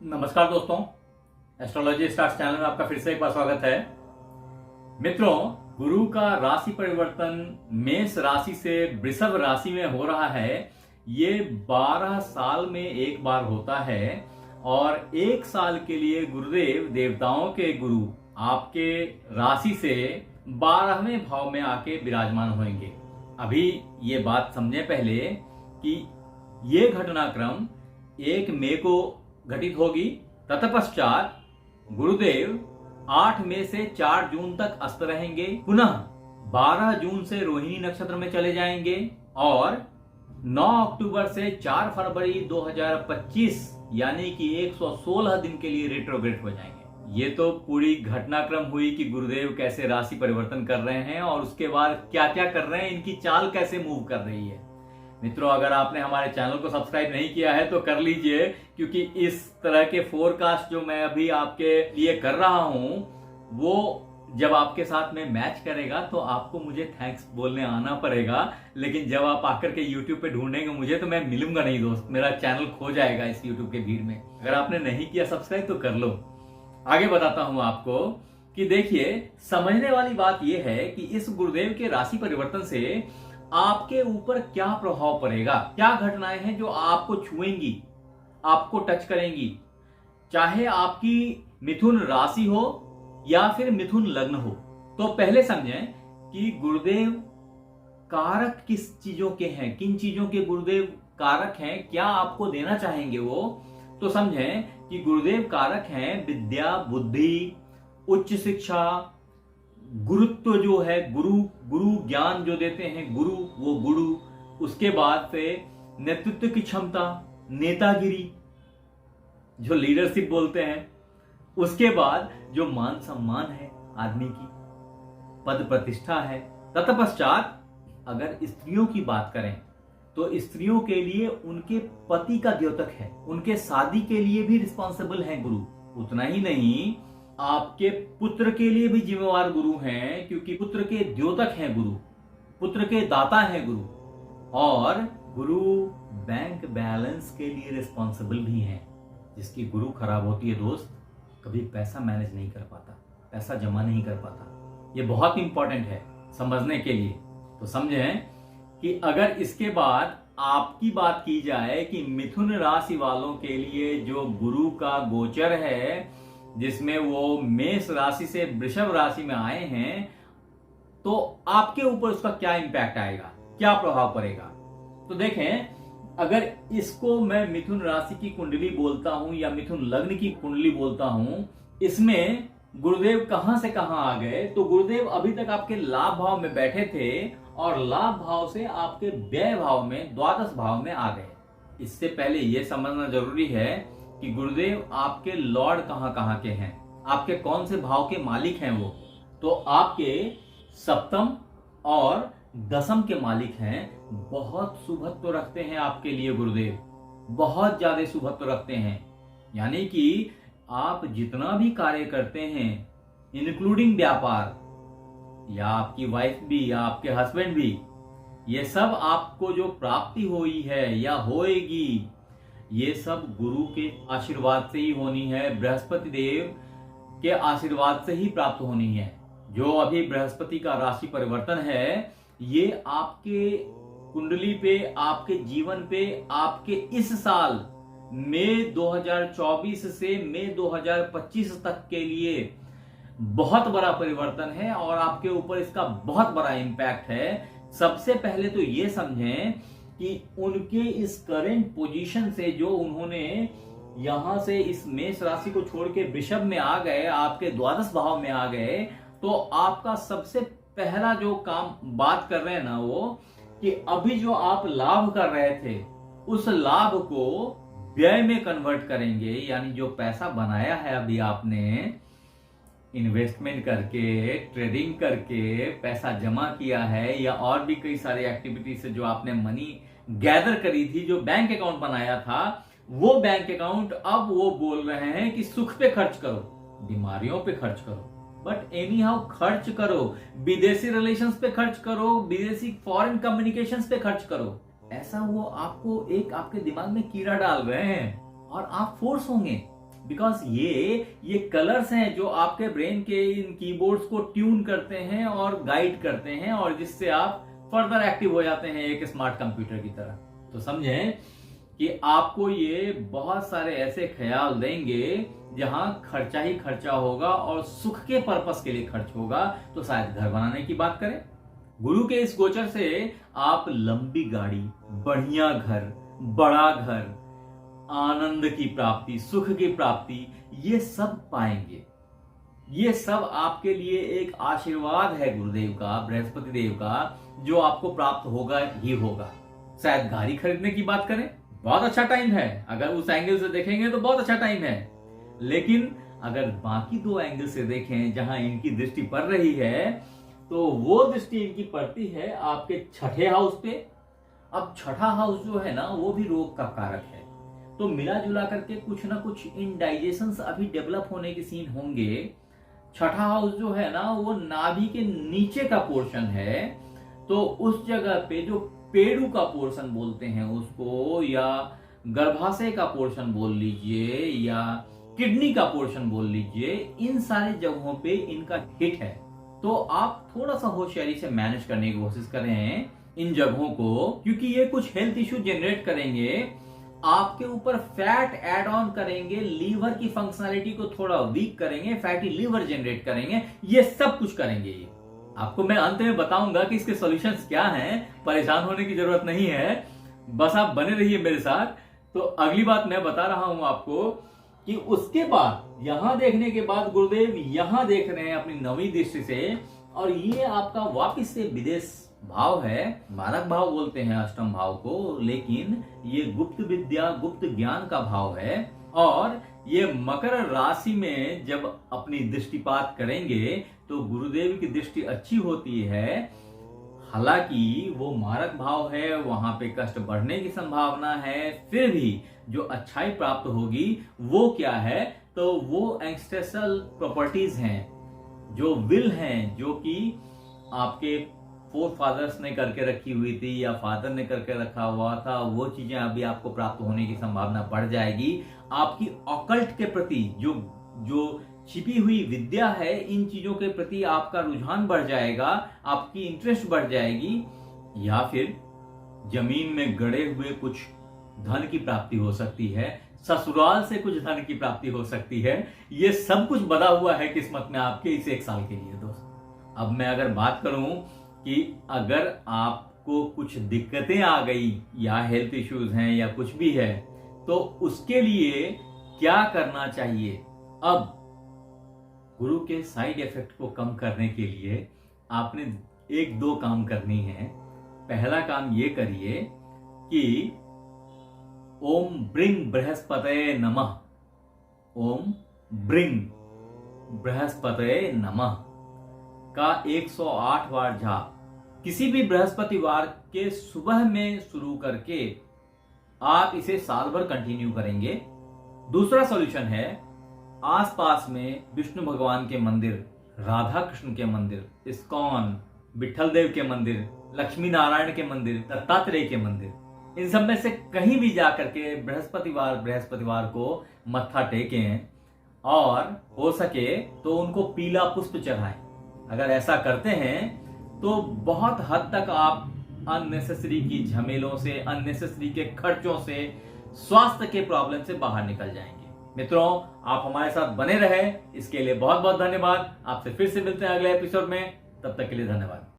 नमस्कार दोस्तों, astrology stars channel में आपका फिर से एक बार स्वागत है। मित्रों, गुरु का राशि परिवर्तन मेष राशि से वृषभ राशि में हो रहा है। ये 12 साल में एक बार होता है और एक साल के लिए गुरुदेव देवताओं के गुरु आपके राशि से 12वें भाव में आके विराजमान होंगे। अभी ये बात समझे पहले कि ये घटनाक्रम 1 मई को घटित होगी। तत्पश्चात गुरुदेव 8 मई से 4 जून तक अस्त रहेंगे, पुनः 12 जून से रोहिणी नक्षत्र में चले जाएंगे और 9 अक्टूबर से 4 फरवरी 2025 यानी कि 116 दिन के लिए रेट्रोग्रेड हो जाएंगे। ये तो पूरी घटनाक्रम हुई कि गुरुदेव कैसे राशि परिवर्तन कर रहे हैं और उसके बाद क्या क्या कर रहे हैं, इनकी चाल कैसे मूव कर रही है। मित्रों, अगर आपने हमारे चैनल को सब्सक्राइब नहीं किया है तो कर लीजिए, क्योंकि इस तरह के फोरकास्ट जो मैं अभी आपके लिए कर रहा हूं वो जब आपके साथ में मैच करेगा तो आपको मुझे थैंक्स बोलने आना पड़ेगा, लेकिन जब आप आकर के YouTube पे ढूंढेंगे मुझे तो मैं मिलूंगा नहीं दोस्त, मेरा चैनल खो जाएगा इस YouTube के भीड़ में। अगर आपने नहीं किया सब्सक्राइब तो कर लो। आगे बताता हूं आपको कि देखिए, समझने वाली बात यह है कि इस गुरुदेव के राशि परिवर्तन से आपके ऊपर क्या प्रभाव पड़ेगा, क्या घटनाएं हैं जो आपको छुएंगी, आपको टच करेंगी। चाहे आपकी मिथुन राशि हो या फिर मिथुन लग्न हो। तो पहले समझें कि गुरुदेव कारक किस चीजों के हैं, किन चीजों के गुरुदेव कारक हैं, क्या आपको देना चाहेंगे वो। तो समझें कि गुरुदेव कारक हैं विद्या, बुद्धि, उच्च शिक्षा, गुरुत्व जो है, गुरु ज्ञान जो देते हैं गुरु, वो गुरु। उसके बाद से नेतृत्व की क्षमता, नेतागिरी जो लीडरशिप बोलते हैं। उसके बाद जो मान सम्मान है आदमी की, पद प्रतिष्ठा है। तत्पश्चात अगर स्त्रियों की बात करें तो स्त्रियों के लिए उनके पति का द्योतक है, उनके शादी के लिए भी रिस्पॉन्सिबल है गुरु। उतना ही नहीं, आपके पुत्र के लिए भी जिम्मेवार गुरु हैं, क्योंकि पुत्र के द्योतक हैं गुरु, पुत्र के दाता हैं गुरु। और गुरु बैंक बैलेंस के लिए रिस्पॉन्सिबल भी हैं। जिसकी गुरु खराब होती है दोस्त, कभी पैसा मैनेज नहीं कर पाता, पैसा जमा नहीं कर पाता। ये बहुत इंपॉर्टेंट है समझने के लिए। तो समझें कि अगर इसके बाद आपकी बात की जाए कि मिथुन राशि वालों के लिए जो गुरु का गोचर है, जिसमें वो मेष राशि से वृषभ राशि में आए हैं, तो आपके ऊपर उसका क्या इंपैक्ट आएगा, क्या प्रभाव पड़ेगा। तो देखें, अगर इसको मैं मिथुन राशि की कुंडली बोलता हूं या मिथुन लग्न की कुंडली बोलता हूं, इसमें गुरुदेव कहां से कहां आ गए। तो गुरुदेव अभी तक आपके लाभ भाव में बैठे थे और लाभ भाव से आपके व्यय भाव में, द्वादश भाव में आ गए। इससे पहले यह समझना जरूरी है कि गुरुदेव आपके लॉर्ड कहां कहां के हैं, आपके कौन से भाव के मालिक हैं वो। तो आपके सप्तम और दसम के मालिक हैं। बहुत शुभत्व रखते हैं आपके लिए गुरुदेव, बहुत ज्यादा शुभत्व रखते हैं। यानी कि आप जितना भी कार्य करते हैं, इंक्लूडिंग व्यापार, या आपकी वाइफ भी या आपके हस्बैंड भी, ये सब आपको जो प्राप्ति हुई है या होएगी, ये सब गुरु के आशीर्वाद से ही होनी है, बृहस्पति देव के आशीर्वाद से ही प्राप्त होनी है। जो अभी बृहस्पति का राशि परिवर्तन है, ये आपके कुंडली पे, आपके जीवन पे, आपके इस साल मई 2024 से मई 2025 तक के लिए बहुत बड़ा परिवर्तन है और आपके ऊपर इसका बहुत बड़ा इंपैक्ट है। सबसे पहले तो ये समझें कि उनके इस करंट पोजीशन से, जो उन्होंने यहां से इस मेष राशि को छोड़ के वृषभ में आ गए, आपके द्वादश भाव में आ गए, तो आपका सबसे पहला जो काम बात कर रहे हैं ना, वो कि अभी जो आप लाभ कर रहे थे उस लाभ को व्यय में कन्वर्ट करेंगे। यानी जो पैसा बनाया है अभी आपने, इन्वेस्टमेंट करके, ट्रेडिंग करके पैसा जमा किया है, या और भी कई सारी एक्टिविटी से जो आपने मनी गैदर करी थी, जो बैंक अकाउंट बनाया था, वो बैंक अकाउंट अब वो बोल रहे हैं कि सुख पे खर्च करो, बीमारियों पे खर्च करो, बट एनी हाउ खर्च करो, विदेशी रिलेशंस पे खर्च करो, विदेशी फॉरेन कम्युनिकेशंस पे खर्च करो। ऐसा वो आपको एक आपके दिमाग में कीड़ा डाल रहे हैं और आप फोर्स होंगे बिकॉज ये कलर्स हैं जो आपके ब्रेन के इन कीबोर्ड्स को ट्यून करते हैं और गाइड करते हैं, और जिससे आप फर्दर एक्टिव हो जाते हैं एक स्मार्ट कंप्यूटर की तरह। तो समझें कि आपको ये बहुत सारे ऐसे ख्याल देंगे जहां खर्चा ही खर्चा होगा और सुख के पर्पस के लिए खर्च होगा। तो शायद घर बनाने की बात करें। गुरु के इस गोचर से आप लंबी गाड़ी, बढ़िया घर, बड़ा घर, आनंद की प्राप्ति, सुख की प्राप्ति, ये सब पाएंगे। ये सब आपके लिए एक आशीर्वाद है गुरुदेव का, बृहस्पति देव का, जो आपको प्राप्त होगा ही होगा। शायद गाड़ी खरीदने की बात करें, बहुत अच्छा टाइम है। अगर उस एंगल से देखेंगे तो बहुत अच्छा टाइम है। लेकिन अगर बाकी दो एंगल से देखें जहां इनकी दृष्टि पड़ रही है, तो वो दृष्टि इनकी पड़ती है आपके छठे हाउस पे। अब छठा हाउस जो है ना, वो भी रोग का कारक है। तो मिला जुला करके कुछ ना कुछ इनडाइजेशंस अभी डेवलप होने के सीन होंगे। छठा हाउस जो है ना, वो नाभि के नीचे का पोर्शन है। तो उस जगह पे जो पेड़ू का पोर्शन बोलते हैं उसको, या गर्भाशय का पोर्शन बोल लीजिए, या किडनी का पोर्शन बोल लीजिए, इन सारी जगहों पे इनका हिट है। तो आप थोड़ा सा होशियारी से मैनेज करने की कोशिश करें इन जगहों को, क्योंकि ये कुछ हेल्थ इश्यू जनरेट करेंगे, आपके ऊपर फैट ऐड ऑन करेंगे, लीवर की फंक्शनैलिटी को थोड़ा वीक करेंगे, फैटी लीवर जनरेट करेंगे, ये सब कुछ करेंगे। ये आपको मैं अंत में बताऊंगा कि इसके सॉल्यूशंस क्या हैं। परेशान होने की जरूरत नहीं है, बस आप बने रहिए मेरे साथ। तो अगली बात मैं बता रहा हूं आपको कि उसके बाद यहां देखने के बाद गुरुदेव यहां देख रहे हैं अपनी नवीं दृष्टि से, और ये आपका वापिस से विदेश भाव है। मारक भाव बोलते हैं अष्टम भाव को, लेकिन ये गुप्त विद्या, गुप्त ज्ञान का भाव है। और ये मकर राशि में जब अपनी दृष्टिपात करेंगे तो गुरुदेव की दृष्टि अच्छी होती है। हालांकि वो मारक भाव है, वहां पे कष्ट बढ़ने की संभावना है, फिर भी जो अच्छाई प्राप्त होगी वो क्या है, तो वो एंसेस्ट्रल प्रॉपर्टीज हैं, जो विल हैं, जो कि आपके फोर फादर्स ने करके रखी हुई थी या फादर ने करके रखा हुआ था, वो चीजें अभी आपको प्राप्त होने की संभावना बढ़ जाएगी। आपकी ऑकल्ट के प्रति जो छिपी हुई विद्या है, इन चीजों के प्रति आपका रुझान बढ़ जाएगा, आपकी इंटरेस्ट बढ़ जाएगी। या फिर जमीन में गड़े हुए कुछ धन की प्राप्ति हो सकती है, ससुराल से कुछ धन की प्राप्ति हो सकती है। ये सब कुछ बना हुआ है किस्मत में आपके इस एक साल के लिए दोस्त। अब मैं अगर बात करूं कि अगर आपको कुछ दिक्कतें आ गई, या हेल्थ इश्यूज हैं या कुछ भी है, तो उसके लिए क्या करना चाहिए। अब गुरु के साइड इफेक्ट को कम करने के लिए आपने एक दो काम करनी है। पहला काम ये करिए कि ओम ब्रिंग बृहस्पतये नमः, ओम ब्रिंग बृहस्पतये नमः का 108 बार जाप किसी भी बृहस्पतिवार के सुबह में शुरू करके आप इसे साल भर कंटिन्यू करेंगे। दूसरा सॉल्यूशन है, आसपास में विष्णु भगवान के मंदिर, राधा कृष्ण के मंदिर, इस्कॉन, विठल देव के मंदिर, लक्ष्मी नारायण के मंदिर, दत्तात्रेय के मंदिर, इन सब में से कहीं भी जाकर के बृहस्पतिवार को मत्था टेकें, और हो सके तो उनको पीला पुष्प चढ़ाएं। अगर ऐसा करते हैं तो बहुत हद तक आप अननेसेसरी की झमेलों से, अननेसेसरी के खर्चों से, स्वास्थ्य के प्रॉब्लम से बाहर निकल जाएंगे। मित्रों, आप हमारे साथ बने रहे, इसके लिए बहुत बहुत धन्यवाद। आपसे फिर से मिलते हैं अगले एपिसोड में, तब तक के लिए धन्यवाद।